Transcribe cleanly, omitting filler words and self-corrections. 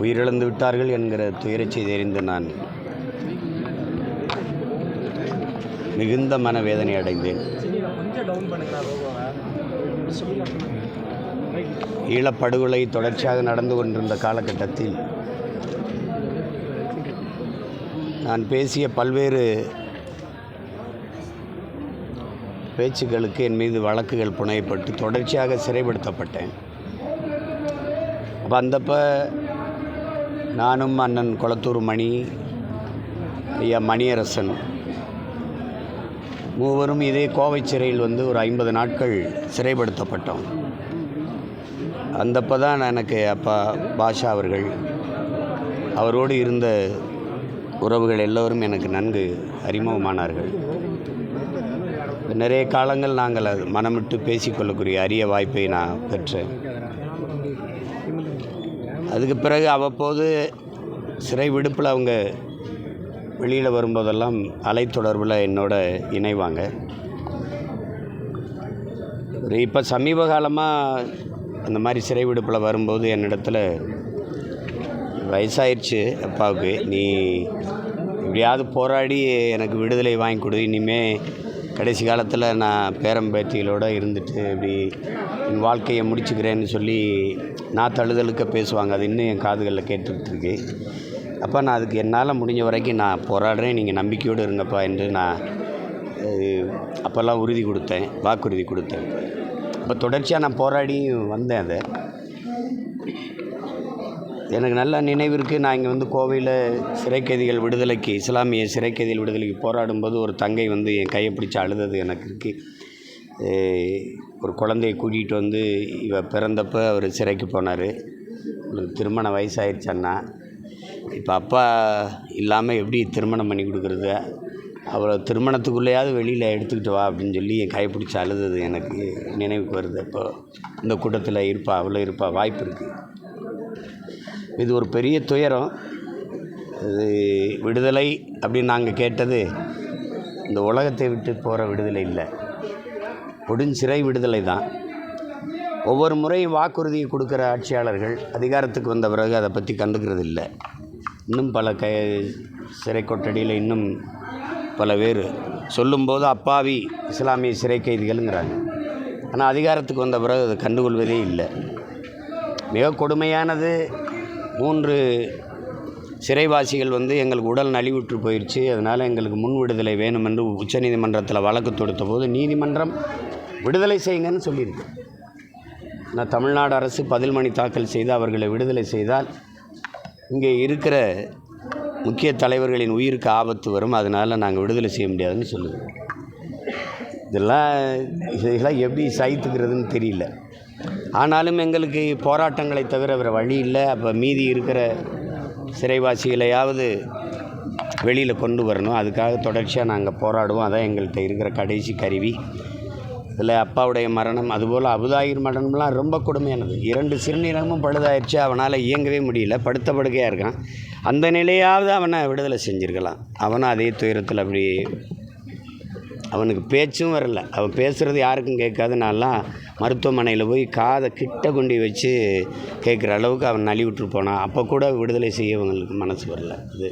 உயிரிழந்து விட்டார்கள் என்கிற துயரச் செய்தி அறிந்து நான் மிகுந்த மனவேதனை அடைந்தேன். ஈழப்படுகொலை தொடர்ச்சியாக நடந்து கொண்டிருந்த காலகட்டத்தில் நான் பேசிய பல்வேறு பேச்சுக்களுக்கு என் மீது வழக்குகள் புனையப்பட்டு தொடர்ச்சியாக சிறைப்படுத்தப்பட்டேன். அப்போ அந்தப்போ நானும் அண்ணன் கொளத்தூர் மணி, ஐயா மணியரசன் மூவரும் இதே கோவை சிறையில் ஒரு 50 நாட்கள் சிறைப்படுத்தப்பட்டோம். அந்தப்போ தான் எனக்கு அப்பா பாஷா அவர்கள், அவரோடு இருந்த உறவுகள் எல்லோரும் எனக்கு நன்கு அறிமுகமானார்கள். நிறைய காலங்கள் நாங்கள் அது மனமிட்டு பேசிக்கொள்ளக்கூடிய அரிய வாய்ப்பை நான் பெற்றேன். அதுக்கு பிறகு அவ்வப்போது சிறை விடுப்பில் அவங்க வெளியில் வரும்போதெல்லாம் அலைத்தொடர்பில் என்னோட இணைவாங்க. இப்போ சமீப காலமாக அந்த மாதிரி சிறை விடுப்பில் வரும்போது என்னிடத்தில் வயசாயிடுச்சு அப்பாவுக்கு, நீ எப்படியாவது போராடி எனக்கு விடுதலை வாங்கி கொடு, இனிமேல் கடைசி காலத்தில் நான் பேரம்பேத்திகளோடு இருந்துட்டு இப்படி என் வாழ்க்கையை முடிச்சுக்கிறேன்னு சொல்லி நான் தழுதலுக்க பேசுவாங்க. அது இன்னும் என் காதுகளில் கேட்டுட்ருக்கு. அப்போ நான் அதுக்கு என்னால் முடிஞ்ச வரைக்கும் நான் போராடுறேன், நீங்கள் நம்பிக்கையோடு இருங்கப்பா என்று நான் அப்போல்லாம் உறுதி கொடுத்தேன், வாக்குறுதி கொடுத்தேன். அப்போ தொடர்ச்சியாக நான் போராடி வந்தேன். அதை எனக்கு நல்ல நினைவிற்கு, நான் இங்கே கோவையில் சிறை கைதிகள் விடுதலைக்கு, இஸ்லாமிய சிறை கைதிகள் விடுதலைக்கு போராடும்போது ஒரு தங்கை என் கையை பிடிச்சி அழுதது எனக்கு இருக்குது. ஒரு குழந்தையை கூட்டிகிட்டு இவ பிறந்தப்போ அவர் சிறைக்கு போனார், திருமண வயசாகிடுச்சு அண்ணா, இப்போ அப்பா இல்லாமல் எப்படி திருமணம் பண்ணி கொடுக்குறது, அவளை திருமணத்துக்குள்ளேயாவது வெளியில் எடுத்துக்கிட்டு வா அப்படின்னு சொல்லி என் கையை பிடிச்சி அழுதது எனக்கு நினைவுக்கு வருது. இப்போ இந்த கூட்டத்தில் இருப்பா, அவ்வளோ இருப்பா, வாய்ப்பு இருக்குது. இது ஒரு பெரிய துயரம். இது விடுதலை அப்படின்னு நாங்கள் கேட்டது இந்த உலகத்தை விட்டு போகிற விடுதலை இல்லை, கொடுஞ்சிறை விடுதலை தான். ஒவ்வொரு முறையும் வாக்குறுதியை கொடுக்குற ஆட்சியாளர்கள் அதிகாரத்துக்கு வந்த பிறகு அதை பற்றி கண்டுக்கிறது இல்லை. இன்னும் பல சிறை கொட்டடியில் இன்னும் பல பேர் சொல்லும்போது அப்பாவி இஸ்லாமிய சிறை கைதிகள்ங்கிறாங்க. ஆனால் அதிகாரத்துக்கு வந்த பிறகு அதை கண்டுகொள்வதே இல்லை. மிக கொடுமையானது, 3 சிறைவாசிகள் எங்களுக்கு உடல் நலிவுற்று போயிடுச்சு, அதனால் எங்களுக்கு முன் விடுதலை வேணும் என்று உச்சநீதிமன்றத்தில் வழக்கு தொடுத்த போது நீதிமன்றம் விடுதலை செய்யுங்கன்னு சொல்லியிருக்கு. நான் தமிழ்நாடு அரசு பதில் மனு தாக்கல் செய்து அவர்களை விடுதலை செய்தால் இங்கே இருக்கிற முக்கிய தலைவர்களின் உயிருக்கு ஆபத்து வரும், அதனால் நாங்கள் விடுதலை செய்ய முடியாதுன்னு சொல்லுவோம். இதெல்லாம் எப்படி சகித்துக்கிறதுன்னு தெரியல. ஆனாலும் எங்களுக்கு போராட்டங்களை தவிர வேறு வழி இல்லை. அப்போ மீதி இருக்கிற சிறைவாசிகளையாவது வெளியில் கொண்டு வரணும், அதுக்காக தொடர்ச்சியாக நாங்கள் போராடுவோம். அதான் எங்கள்கிட்ட இருக்கிற கடைசி கருவி. இதில் அப்பாவுடைய மரணம், அதுபோல் அபுதாயிர் மரணம்லாம் ரொம்ப கொடுமையானது. 2 சிறுநீரகமும் பழுதாயிடுச்சு, அவனால் இயங்கவே முடியல, படுத்த படுக்கையாக இருக்கான். அந்த நிலையாவது அவனை விடுதலை செஞ்சுருக்கலாம். அவனும் அதே துயரத்தில் அப்படி, அவனுக்கு பேச்சும் வரல, அவன் பேசுகிறது யாருக்கும் கேட்காது. நான்லாம் மருத்துவமனையில் போய் காதை கிட்ட கொண்டு வச்சு கேட்குற அளவுக்கு அவன் நலிவுற்று போனான். அப்போ கூட விடுதலை செய்ய அவங்களுக்கு மனசு வரல. இது